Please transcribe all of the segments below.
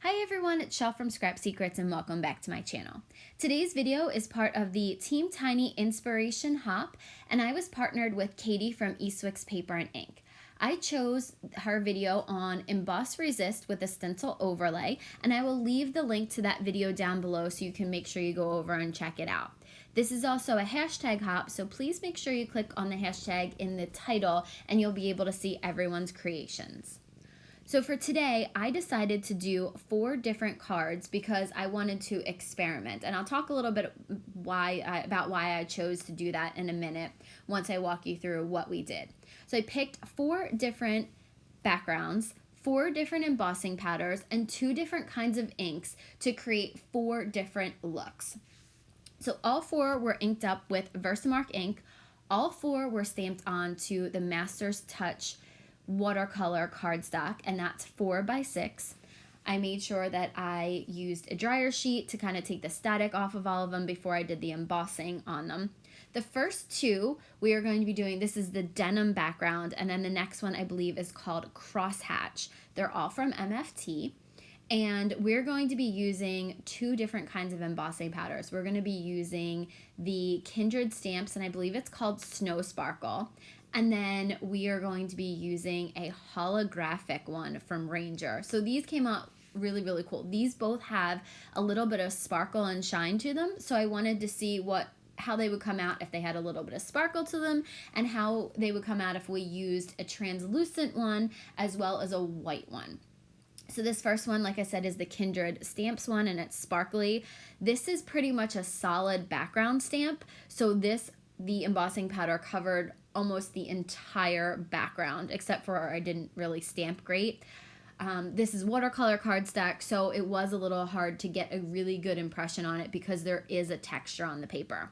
Hi everyone, it's Shell from Scrap Secrets and welcome back to my channel. Today's video is part of the Team Tiny Inspiration Hop and I was partnered with Katy from Eastwickspaperandink. I chose her video on Emboss Resist with a stencil overlay and I will leave the link to that video down below so you can make sure you go over and check it out. This is also a hashtag hop, so please make sure you click on the hashtag in the title and you'll be able to see everyone's creations. So for today, I decided to do 4 different cards because I wanted to experiment. And I'll talk a little bit about why I chose to do that in a minute once I walk you through what we did. So I picked 4 different backgrounds, 4 different embossing powders, and 2 different kinds of inks to create 4 different looks. So all 4 were inked up with Versamark ink. All 4 were stamped onto the Master's Touch watercolor cardstock, and that's 4x6. I made sure that I used a dryer sheet to kind of take the static off of all of them before I did the embossing on them. The first 2 we are going to be doing, this is the Denim Background, and then the next one I believe is called Crosshatch. They're all from MFT. And we're going to be using 2 different kinds of embossing powders. We're going to be using the Kindred stamps, and I believe it's called Snow Sparkle. And then we are going to be using a holographic one from Ranger. So these came out really, really cool. These both have a little bit of sparkle and shine to them. So I wanted to see how they would come out if they had a little bit of sparkle to them, and how they would come out if we used a translucent one as well as a white one. So this first one, like I said, is the Kindred Stamps one, and it's sparkly. This is pretty much a solid background stamp. So the embossing powder covered almost the entire background, except for I didn't really stamp great. This is watercolor cardstock, so it was a little hard to get a really good impression on it because there is a texture on the paper.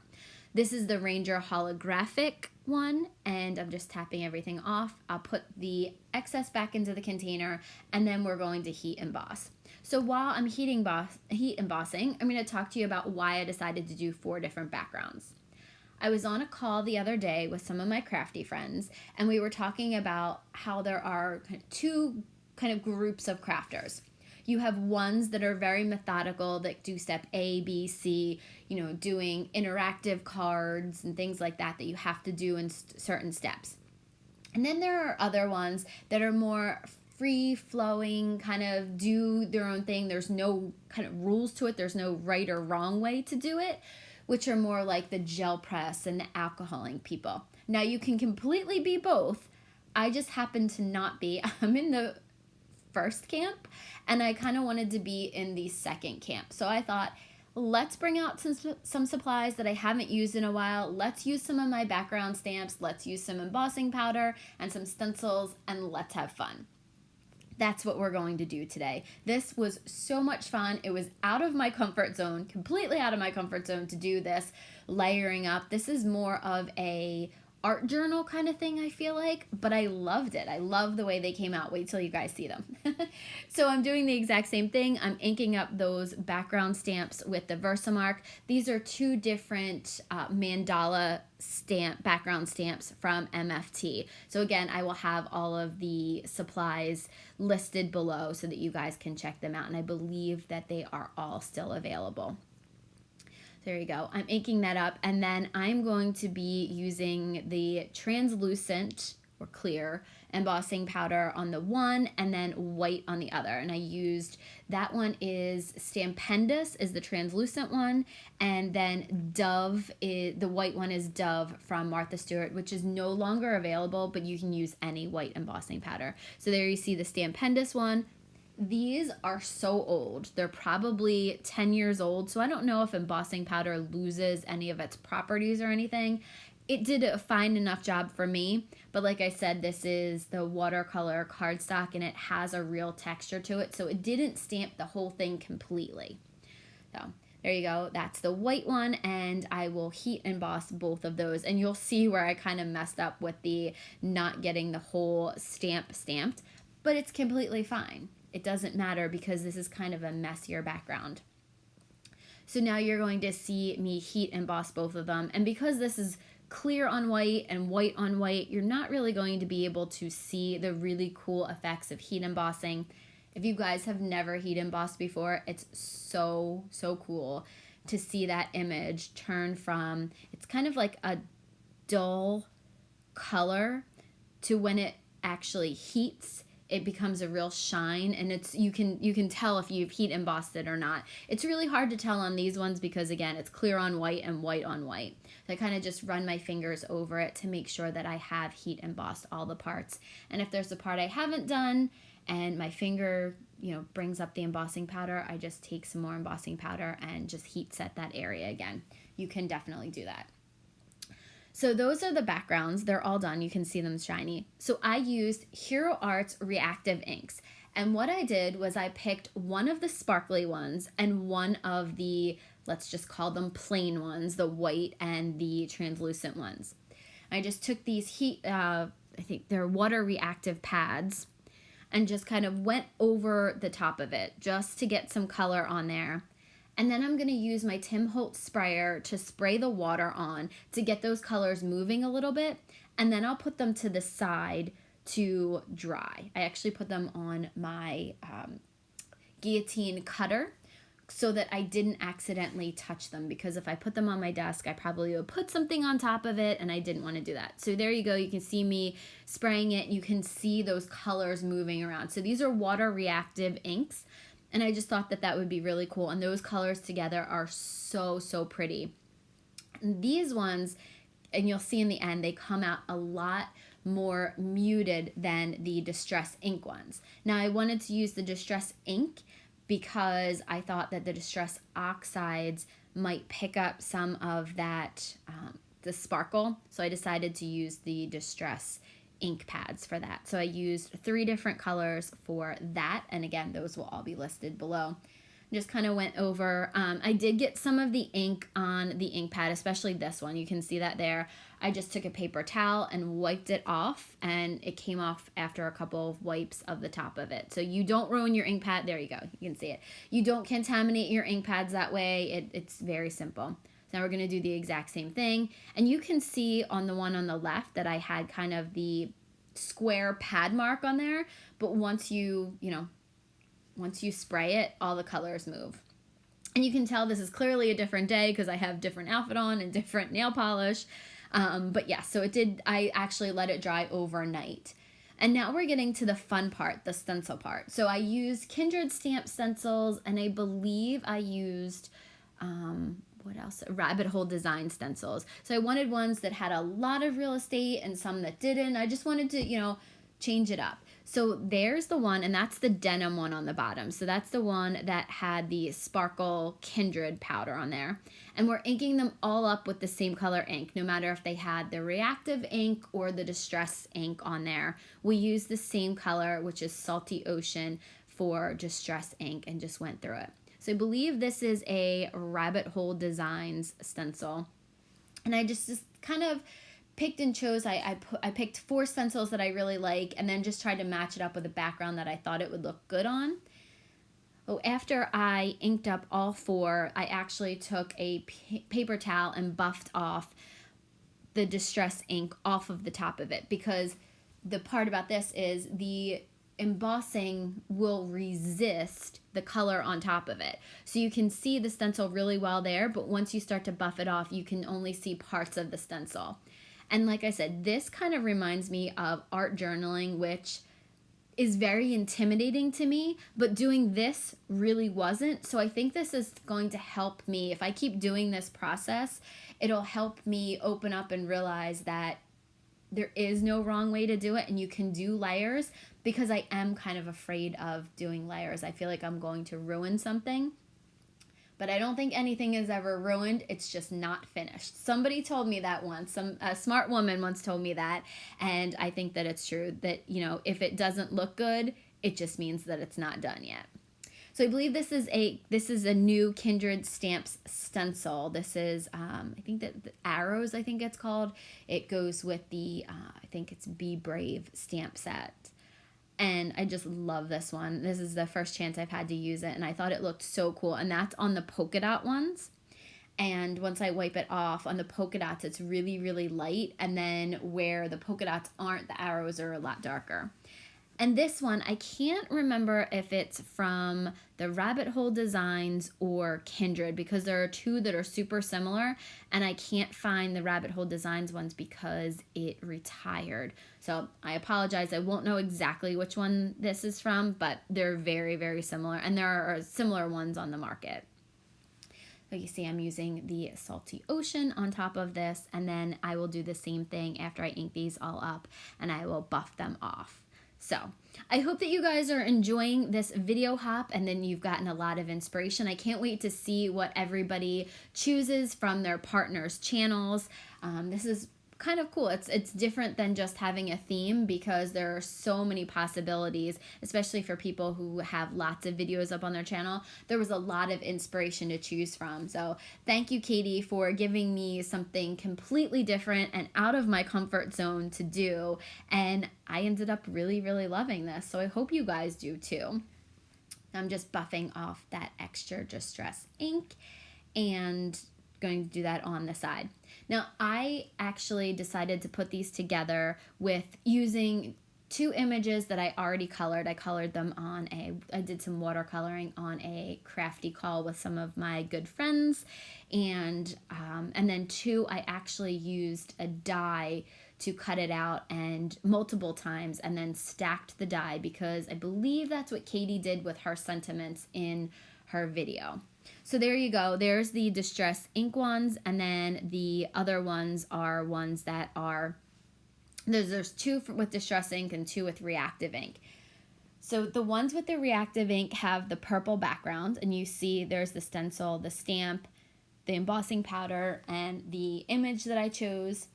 This is the Ranger Holographic one, and I'm just tapping everything off. I'll put the excess back into the container, and then we're going to heat emboss. So while I'm heat embossing, I'm going to talk to you about why I decided to do 4 different backgrounds. I was on a call the other day with some of my crafty friends, and we were talking about how there are 2 kind of groups of crafters. You have ones that are very methodical, that do step A, B, C, doing interactive cards and things like that you have to do in certain steps. And then there are other ones that are more free-flowing, kind of do their own thing. There's no kind of rules to it. There's no right or wrong way to do it, which are more like the gel press and the alcohol ink people. Now you can completely be both. I just happen to not be. I'm in the first camp, and I kind of wanted to be in the second camp. So I thought, let's bring out some supplies that I haven't used in a while. Let's use some of my background stamps. Let's use some embossing powder and some stencils, and let's have fun. That's what we're going to do today. This was so much fun. It was out of my comfort zone, completely out of my comfort zone to do this, layering up. This is more of a art journal kind of thing, I feel like, but I loved it. I love the way they came out. Wait till you guys see them. So I'm doing the exact same thing. I'm inking up those background stamps with the Versamark. These are 2 different mandala background stamps from MFT. So again, I will have all of the supplies listed below so that you guys can check them out, and I believe that they are all still available. There you go. I'm inking that up, and then I'm going to be using the translucent or clear embossing powder on the one and then white on the other. And I used, that one is Stampendous is the translucent one, and then Dove, the white one is Dove from Martha Stewart, which is no longer available, but you can use any white embossing powder. So there you see the Stampendous one. These are so old. They're probably 10 years old, so I don't know if embossing powder loses any of its properties or anything. It did a fine enough job for me, but like I said, this is the watercolor cardstock, and it has a real texture to it, so it didn't stamp the whole thing completely. So there you go. That's the white one, and I will heat emboss both of those, and you'll see where I kind of messed up with the not getting the whole stamp stamped, but it's completely fine. It doesn't matter because this is kind of a messier background. So now you're going to see me heat emboss both of them. And because this is clear on white and white on white, you're not really going to be able to see the really cool effects of heat embossing. If you guys have never heat embossed before, it's so, so cool to see that image turn from, it's kind of like a dull color to when it actually heats, it becomes a real shine, and it's you can tell if you've heat embossed it or not. It's really hard to tell on these ones because again, it's clear on white and white on white. So I kind of just run my fingers over it to make sure that I have heat embossed all the parts. And if there's a part I haven't done and my finger, you know, brings up the embossing powder, I just take some more embossing powder and just heat set that area again. You can definitely do that. So those are the backgrounds. They're all done. You can see them shiny. So I used Hero Art's Reactive inks. And what I did was I picked one of the sparkly ones and one of the, let's just call them plain ones, the white and the translucent ones. I just took these I think they're water reactive pads, and just kind of went over the top of it just to get some color on there. And then I'm going to use my Tim Holtz sprayer to spray the water on to get those colors moving a little bit. And then I'll put them to the side to dry. I actually put them on my guillotine cutter so that I didn't accidentally touch them, because if I put them on my desk, I probably would put something on top of it, and I didn't want to do that. So there you go. You can see me spraying it. You can see those colors moving around. So these are water reactive inks. And I just thought that that would be really cool. And those colors together are so, so pretty. And these ones, and you'll see in the end, they come out a lot more muted than the Distress ink ones. Now, I wanted to use the Distress ink because I thought that the Distress oxides might pick up some of that, the sparkle. So I decided to use the Distress ink pads for that. So I used 3 different colors for that, and again, those will all be listed below. Just kind of went over, I did get some of the ink on the ink pad, especially this one. You can see that there. I just took a paper towel and wiped it off, and it came off after a couple of wipes of the top of it. So you don't ruin your ink pad. There you go. You can see it. You don't contaminate your ink pads that way. It's very simple. So now we're going to do the exact same thing. And you can see on the one on the left that I had kind of the square pad mark on there. But once you spray it, all the colors move. And you can tell this is clearly a different day because I have different outfit on and different nail polish. But yeah, so I actually let it dry overnight. And now we're getting to the fun part, the stencil part. So I used Kindred stamp stencils, and I believe I used, what else? Rabbit hole design stencils. So I wanted ones that had a lot of real estate and some that didn't. I just wanted to, change it up. So there's the one, and that's the denim one on the bottom. So that's the one that had the sparkle Kindred powder on there. And we're inking them all up with the same color ink, no matter if they had the Reactive ink or the Distress ink on there. We used the same color, which is Salty Ocean, for Distress ink, and just went through it. So I believe this is a Rabbit Hole Designs stencil. And I just kind of picked and chose. I picked 4 stencils that I really like, and then just tried to match it up with a background that I thought it would look good on. Oh, after I inked up all 4, I actually took a paper towel and buffed off the Distress ink off of the top of it, because the part about this is the embossing will resist the color on top of it. So you can see the stencil really well there, but once you start to buff it off, you can only see parts of the stencil. And like I said, this kind of reminds me of art journaling, which is very intimidating to me, but doing this really wasn't. So I think this is going to help me. If I keep doing this process, it'll help me open up and realize that there is no wrong way to do it, and you can do layers, because I am kind of afraid of doing layers. I feel like I'm going to ruin something. But I don't think anything is ever ruined. It's just not finished. Somebody told me that once. A smart woman once told me that. And I think that it's true that, if it doesn't look good, it just means that it's not done yet. So I believe this is a new Kindred Stamps stencil. This is, I think that the Arrows, I think it's called. It goes with the, I think it's Be Brave stamp set. And I just love this one. This is the first chance I've had to use it, and I thought it looked so cool. And that's on the polka dot ones. And once I wipe it off, on the polka dots, it's really, really light. And then where the polka dots aren't, the arrows are a lot darker. And this one, I can't remember if it's from the Rabbit Hole Designs or Kindred, because there are two that are super similar, and I can't find the Rabbit Hole Designs ones because it retired. So I apologize. I won't know exactly which one this is from, but they're very, very similar, and there are similar ones on the market. So you see I'm using the Salty Ocean on top of this, and then I will do the same thing after I ink these all up, and I will buff them off. So I hope that you guys are enjoying this video hop, and then you've gotten a lot of inspiration. I can't wait to see what everybody chooses from their partners' channels. This is kind of cool. It's different than just having a theme, because there are so many possibilities, especially for people who have lots of videos up on their channel. There was a lot of inspiration to choose from. So thank you, Katy, for giving me something completely different and out of my comfort zone to do. And I ended up really, really loving this. So I hope you guys do too. I'm just buffing off that extra Distress ink and going to do that on the side. Now, I actually decided to put these together with using two images that I already colored. I colored them on I did some watercoloring on a crafty call with some of my good friends, and then two, I actually used a die to cut it out and multiple times, and then stacked the die, because I believe that's what Katy did with her sentiments in her video. So there you go. There's the Distress ink ones, and then the other ones are ones that are, there's two with Distress ink and two with Reactive ink. So the ones with the Reactive ink have the purple background, and you see there's the stencil, the stamp, the embossing powder, and the image that I chose.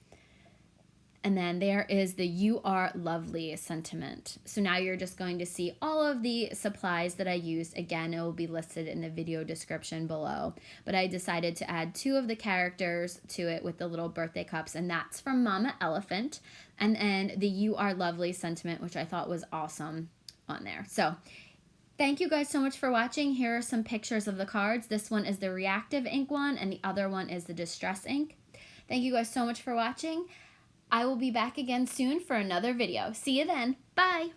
And then there is the "You Are Lovely" sentiment. So now you're just going to see all of the supplies that I used. Again, it will be listed in the video description below. But I decided to add two of the characters to it with the little birthday cups, and that's from Mama Elephant. And then the "You Are Lovely" sentiment, which I thought was awesome on there. So thank you guys so much for watching. Here are some pictures of the cards. This one is the Reactive ink one, and the other one is the Distress ink. Thank you guys so much for watching. I will be back again soon for another video. See you then. Bye.